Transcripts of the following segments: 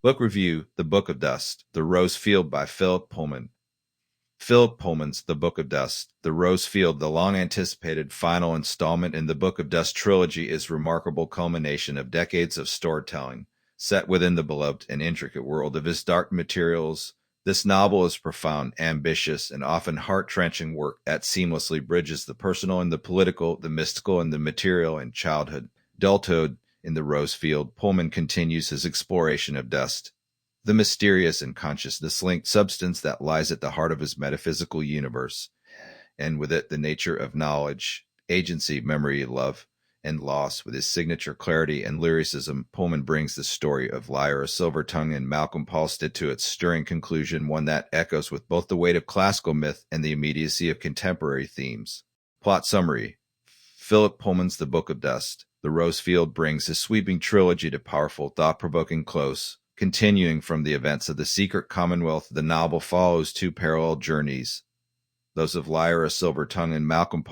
Book review: The Book of Dust, The Rose Field by Philip Pullman. Philip Pullman's The Book of Dust, The Rose Field, the long-anticipated final installment in the Book of Dust trilogy, is a remarkable culmination of decades of storytelling, set within the beloved and intricate world of his dark materials. This novel is profound, ambitious, and often heart-wrenching work that seamlessly bridges the personal and the political, the mystical and the material, and childhood. Adulthood. In The Rose Field, Pullman continues his exploration of dust, the mysterious and consciousness-linked substance that lies at the heart of his metaphysical universe, and with it the nature of knowledge, agency, memory, love, and loss. With his signature clarity and lyricism, Pullman brings the story of Lyra Silvertongue and Malcolm to its stirring conclusion, one that echoes with both the weight of classical myth and the immediacy of contemporary themes. Plot summary: Philip Pullman's The Book of Dust, The Rose Field brings his sweeping trilogy to powerful, thought-provoking close. Continuing from the events of the Secret Commonwealth, the novel follows two parallel journeys, those of Lyra Silvertongue and Malcolm,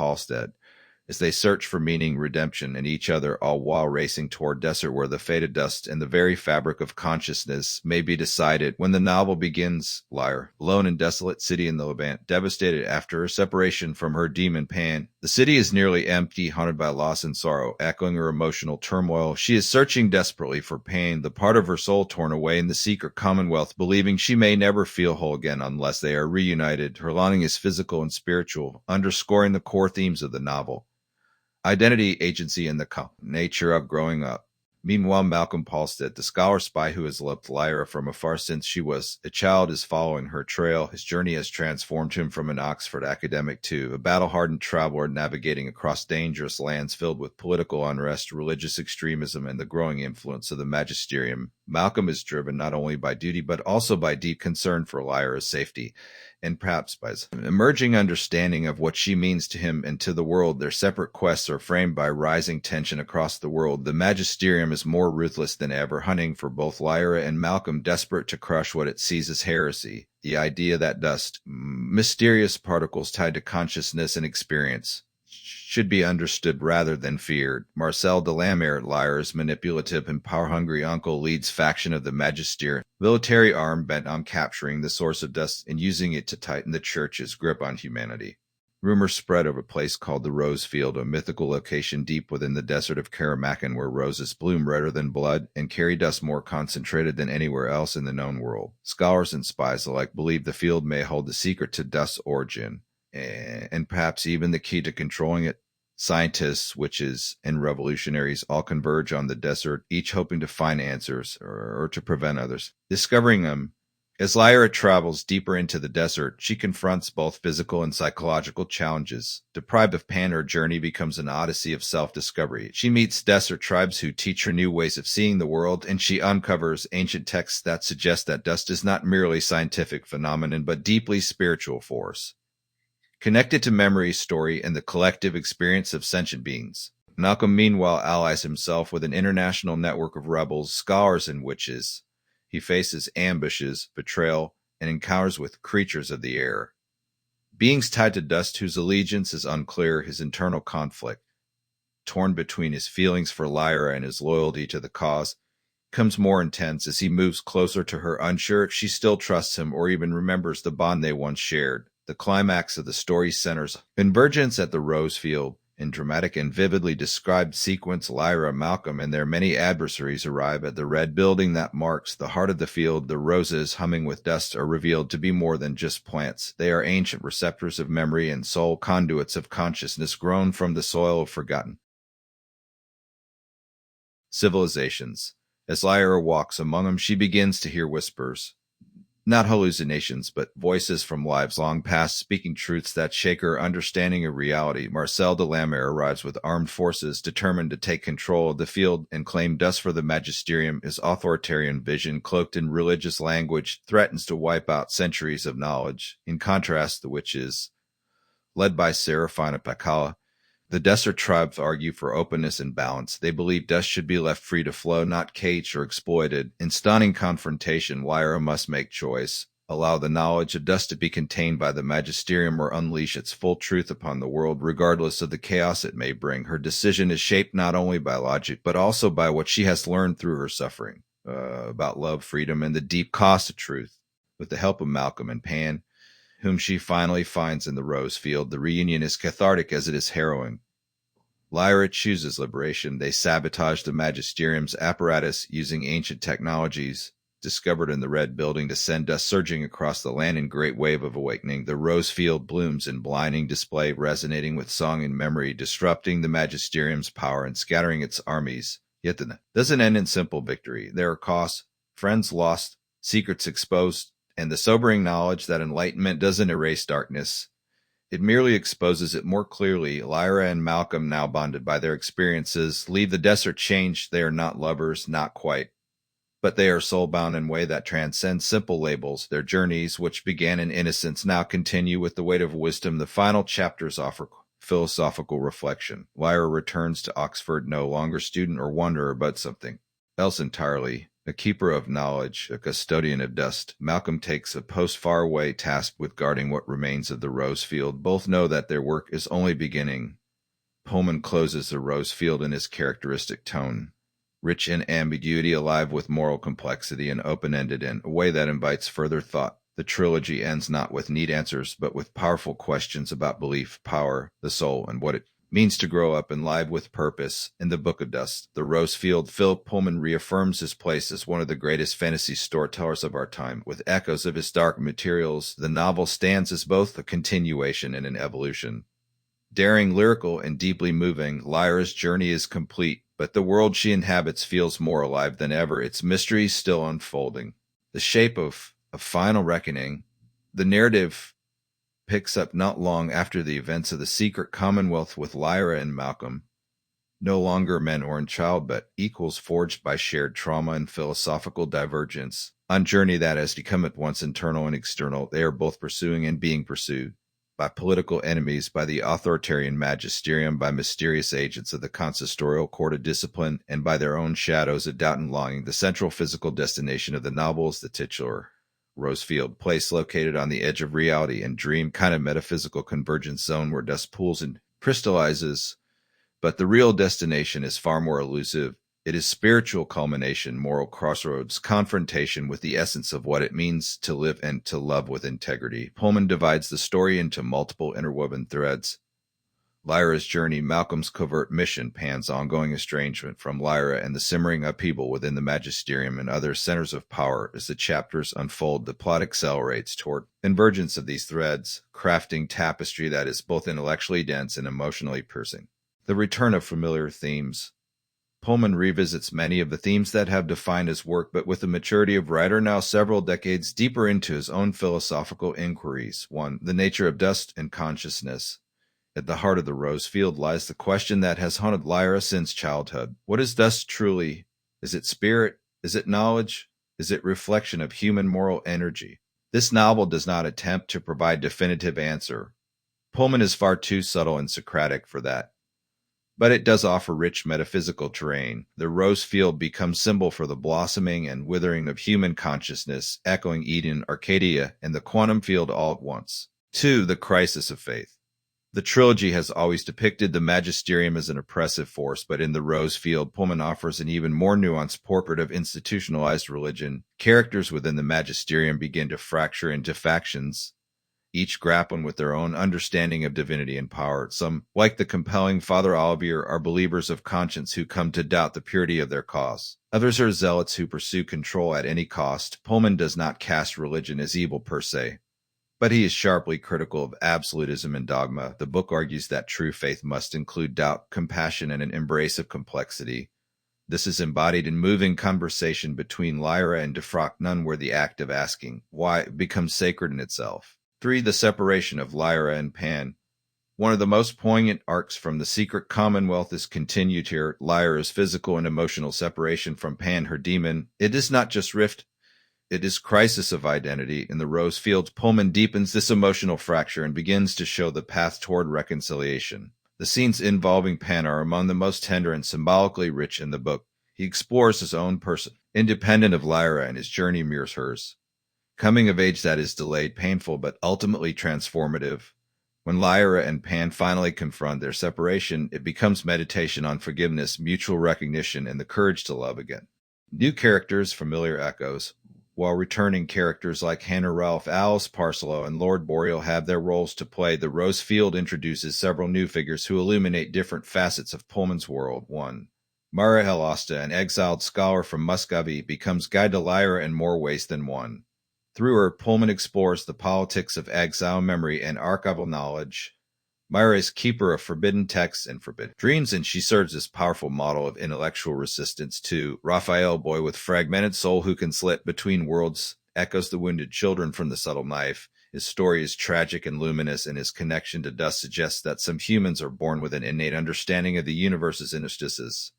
as they search for meaning, redemption, and each other, all while racing toward desert where the fate of dust and the very fabric of consciousness may be decided. When the novel begins, Lyra, alone in desolate city in the Levant, devastated after her separation from her demon Pan. The city is nearly empty, haunted by loss and sorrow, echoing her emotional turmoil. She is searching desperately for Pan, the part of her soul torn away in the secret commonwealth, believing she may never feel whole again unless they are reunited. Her longing is physical and spiritual, underscoring the core themes of the novel: identity, agency, and the nature of growing up. Meanwhile, Malcolm, the scholar spy who has loved Lyra from afar since she was a child, is following her trail. His journey has transformed him from an Oxford academic to a battle-hardened traveler navigating across dangerous lands filled with political unrest, religious extremism, and the growing influence of the magisterium. Malcolm is driven not only by duty but also by deep concern for Lyra's safety, and perhaps by his emerging understanding of what she means to him and to the world. Their separate quests are framed by rising tension across the world. The magisterium is more ruthless than ever, hunting for both Lyra and Malcolm, desperate to crush what it sees as heresy: the idea that dust, mysterious particles tied to consciousness and experience, should be understood rather than feared. Marcel de Lamare, Lyra's manipulative and power-hungry uncle, leads faction of the magisterium, military arm bent on capturing the source of dust and using it to tighten the church's grip on humanity. Rumors spread of a place called the Rose Field, a mythical location deep within the desert of Karamakan where roses bloom redder than blood and carry dust more concentrated than anywhere else in the known world. Scholars and spies alike believe the field may hold the secret to dust's origin, and perhaps even the key to controlling it. Scientists, witches, and revolutionaries all converge on the desert, each hoping to find answers or to prevent others discovering them. As Lyra travels deeper into the desert, she confronts both physical and psychological challenges. Deprived of Pan, her journey becomes an odyssey of self-discovery. She meets desert tribes who teach her new ways of seeing the world, and she uncovers ancient texts that suggest that dust is not merely a scientific phenomenon but deeply spiritual force, connected to memory, story, and the collective experience of sentient beings. Malcolm, meanwhile, allies himself with an international network of rebels, scholars, and witches. He faces ambushes, betrayal, and encounters with creatures of the air, beings tied to dust whose allegiance is unclear. His internal conflict, torn between his feelings for Lyra and his loyalty to the cause, becomes more intense as he moves closer to her, unsure if she still trusts him or even remembers the bond they once shared. The climax of the story centers convergence at the Rose Field. In dramatic and vividly described sequence, Lyra, Malcolm, and their many adversaries arrive at the red building that marks the heart of the field. The roses, humming with dust, are revealed to be more than just plants. They are ancient receptors of memory and soul, conduits of consciousness grown from the soil of forgotten civilizations. As Lyra walks among them, she begins to hear whispers. Not hallucinations, but voices from lives long past, speaking truths that shake her understanding of reality. Marcel de Lamare arrives with armed forces determined to take control of the field and claim dust for the magisterium. His authoritarian vision, cloaked in religious language, threatens to wipe out centuries of knowledge. In contrast, the witches, led by Serafina Pacala, the desert tribes argue for openness and balance. They believe dust should be left free to flow, not caged or exploited. In stunning confrontation, Lyra must make choice: allow the knowledge of dust to be contained by the magisterium or unleash its full truth upon the world, regardless of the chaos it may bring. Her decision is shaped not only by logic, but also by what she has learned through her suffering. about love, freedom, and the deep cost of truth. With the help of Malcolm and Pan, whom she finally finds in the rose field, the reunion is cathartic as it is harrowing. Lyra chooses liberation. They sabotage the Magisterium's apparatus using ancient technologies discovered in the Red Building to send dust surging across the land in great wave of awakening. The rose field blooms in blinding display, resonating with song and memory, disrupting the Magisterium's power and scattering its armies. Yet it doesn't end in simple victory. There are costs, friends lost, secrets exposed, and the sobering knowledge that enlightenment doesn't erase darkness. It merely exposes it more clearly. Lyra and Malcolm, now bonded by their experiences, leave the desert changed. They are not lovers, not quite. But they are soul-bound in a way that transcends simple labels. Their journeys, which began in innocence, now continue with the weight of wisdom. The final chapters offer philosophical reflection. Lyra returns to Oxford, no longer student or wanderer, but something else entirely. A keeper of knowledge, a custodian of dust. Malcolm takes a post far away, tasked with guarding what remains of the rose field. Both know that their work is only beginning. Pullman closes the rose field in his characteristic tone, rich in ambiguity, alive with moral complexity, and open-ended in a way that invites further thought. The trilogy ends not with neat answers, but with powerful questions about belief, power, the soul, and what it means to grow up and live with purpose. In the Book of Dust, The Rose Field, Philip Pullman reaffirms his place as one of the greatest fantasy storytellers of our time. With echoes of his dark materials, the novel stands as both a continuation and an evolution. Daring, lyrical, and deeply moving, Lyra's journey is complete, but the world she inhabits feels more alive than ever, its mysteries still unfolding. The shape of a final reckoning, the narrative picks up not long after the events of the secret commonwealth with Lyra and Malcolm, no longer man or child, but equals forged by shared trauma and philosophical divergence. On a journey that has become at once internal and external, they are both pursuing and being pursued by political enemies, by the authoritarian magisterium, by mysterious agents of the consistorial court of discipline, and by their own shadows of doubt and longing. The central physical destination of the novel is the titular Rosefield place, located on the edge of reality and dream, kind of metaphysical convergence zone where dust pools and crystallizes. But the real destination is far more elusive. It is spiritual culmination, moral crossroads, confrontation with the essence of what it means to live and to love with integrity. Pullman divides the story into multiple interwoven threads. Lyra's journey, Malcolm's covert mission, Pan's ongoing estrangement from Lyra, and the simmering upheaval within the magisterium and other centers of power. As the chapters unfold, the plot accelerates toward convergence of these threads, crafting tapestry that is both intellectually dense and emotionally piercing. The return of familiar themes. Pullman revisits many of the themes that have defined his work, but with the maturity of writer now several decades deeper into his own philosophical inquiries. 1. The nature of dust and consciousness. At the heart of the rose field lies the question that has haunted Lyra since childhood. What is dust truly? Is it spirit? Is it knowledge? Is it reflection of human moral energy? This novel does not attempt to provide definitive answer. Pullman is far too subtle and Socratic for that. But it does offer rich metaphysical terrain. The rose field becomes symbol for the blossoming and withering of human consciousness, echoing Eden, Arcadia, and the quantum field all at once. 2. The crisis of faith. The trilogy has always depicted the magisterium as an oppressive force, but in The Rose Field, Pullman offers an even more nuanced portrait of institutionalized religion. Characters within the magisterium begin to fracture into factions, each grappling with their own understanding of divinity and power. Some, like the compelling Father Olivier, are believers of conscience who come to doubt the purity of their cause. Others are zealots who pursue control at any cost. Pullman does not cast religion as evil per se, but he is sharply critical of absolutism and dogma. The book argues that true faith must include doubt, compassion, and an embrace of complexity. This is embodied in moving conversation between Lyra and Defrock, none where the act of asking why becomes sacred in itself. 3. The separation of Lyra and Pan. One of the most poignant arcs from the secret commonwealth is continued here. Lyra's physical and emotional separation from Pan, her demon. It is not just rift, it is crisis of identity. In The Rose Field, Pullman deepens this emotional fracture and begins to show the path toward reconciliation. The scenes involving Pan are among the most tender and symbolically rich in the book. He explores his own person, independent of Lyra, and his journey mirrors hers. Coming of age that is delayed, painful, but ultimately transformative. When Lyra and Pan finally confront their separation, it becomes meditation on forgiveness, mutual recognition, and the courage to love again. New characters, familiar echoes, while returning characters like Hannah Ralph, Alice Parcelo, and Lord Boreal have their roles to play. The Rose Field introduces several new figures who illuminate different facets of Pullman's world. 1. Mara Helosta, an exiled scholar from Muscovy, becomes guide to Lyra in more ways than one. Through her, Pullman explores the politics of exile memory and archival knowledge. Myra is keeper of forbidden texts and forbidden dreams, and she serves as powerful model of intellectual resistance too. Raphael, boy with fragmented soul who can slip between worlds, echoes the wounded children from the subtle knife. His story is tragic and luminous, and his connection to dust suggests that some humans are born with an innate understanding of the universe's interstices.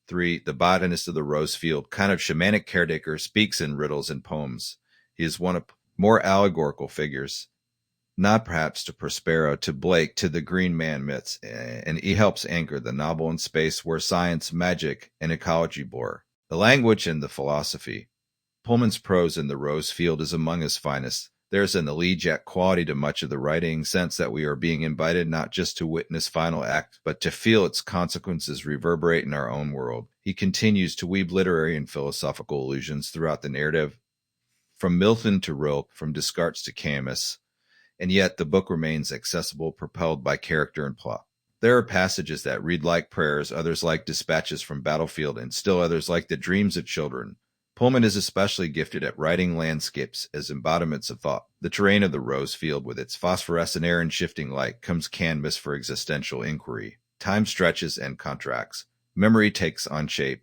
3. The botanist of the Rose Field, kind of shamanic caretaker, speaks in riddles and poems. He is one of more allegorical figures, not perhaps to Prospero, to Blake, to the Green Man myths, and he helps anchor the novel in space where science, magic, and ecology blur. The language and the philosophy. Pullman's prose in the Rose Field is among his finest. There's an elegiac quality to much of the writing, sense that we are being invited not just to witness final act, but to feel its consequences reverberate in our own world. He continues to weave literary and philosophical allusions throughout the narrative, from Milton to Rilke, from Descartes to Camus, and yet the book remains accessible, propelled by character and plot. There are passages that read like prayers, others like dispatches from battlefield, and still others like the dreams of children. Pullman is especially gifted at writing landscapes as embodiments of thought. The terrain of the Rose Field, with its phosphorescent air and shifting light, comes canvas for existential inquiry. Time stretches and contracts. Memory takes on shape.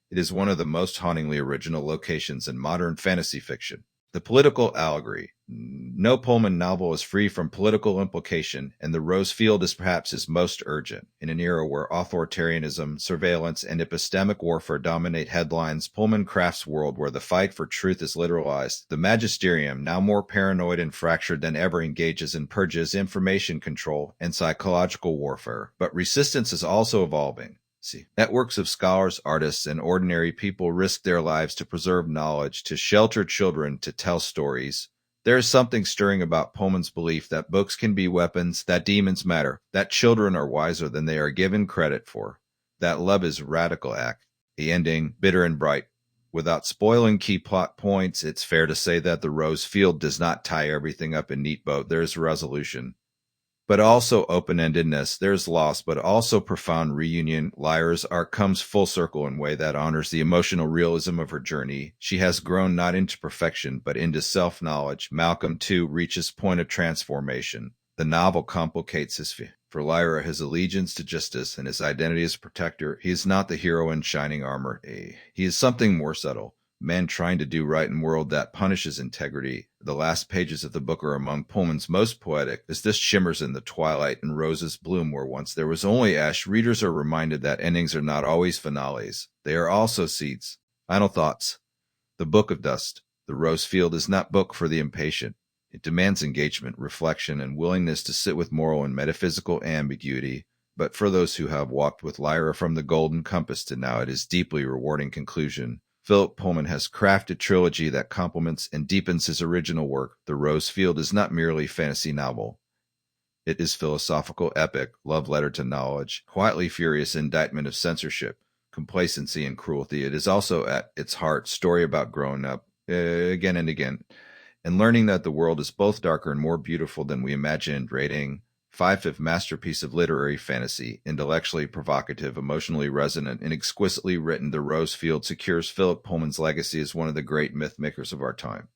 It is one of the most hauntingly original locations in modern fantasy fiction. The political allegory. No Pullman novel is free from political implication, and the Rose Field is perhaps his most urgent. In an era where authoritarianism, surveillance, and epistemic warfare dominate headlines, Pullman crafts a world where the fight for truth is literalized. The magisterium, now more paranoid and fractured than ever, engages in purges, information control, and psychological warfare. But resistance is also evolving. Networks of scholars, artists, and ordinary people risk their lives to preserve knowledge, to shelter children, to tell stories. There is something stirring about Pullman's belief that books can be weapons, that demons matter, that children are wiser than they are given credit for, that love is a radical act. The ending, bitter and bright. Without spoiling key plot points, it's fair to say that the Rose Field does not tie everything up in neat bow. There's resolution, but also open-endedness. There's loss, but also profound reunion. Lyra's arc comes full circle in a way that honors the emotional realism of her journey. She has grown not into perfection, but into self-knowledge. Malcolm, too, reaches point of transformation. The novel complicates his fear. For Lyra, his allegiance to justice and his identity as protector, he is not the hero in shining armor. He is something more subtle. Man trying to do right in a world that punishes integrity. The last pages of the book are among Pullman's most poetic. As this shimmers in the twilight and roses bloom where once there was only ash, readers are reminded that endings are not always finales. They are also seeds. Final thoughts. The Book of Dust. The Rose Field is not a book for the impatient. It demands engagement, reflection, and willingness to sit with moral and metaphysical ambiguity. But for those who have walked with Lyra from the Golden Compass to now, it is deeply rewarding conclusion. Philip Pullman has crafted a trilogy that complements and deepens his original work. The Rose Field is not merely a fantasy novel. It is philosophical epic, love letter to knowledge, quietly furious indictment of censorship, complacency, and cruelty. It is also at its heart a story about growing up again and again, and learning that the world is both darker and more beautiful than we imagined. Rating 5/5 masterpiece of literary fantasy, intellectually provocative, emotionally resonant, and exquisitely written. The Rose Field secures Philip Pullman's legacy as one of the great myth makers of our time.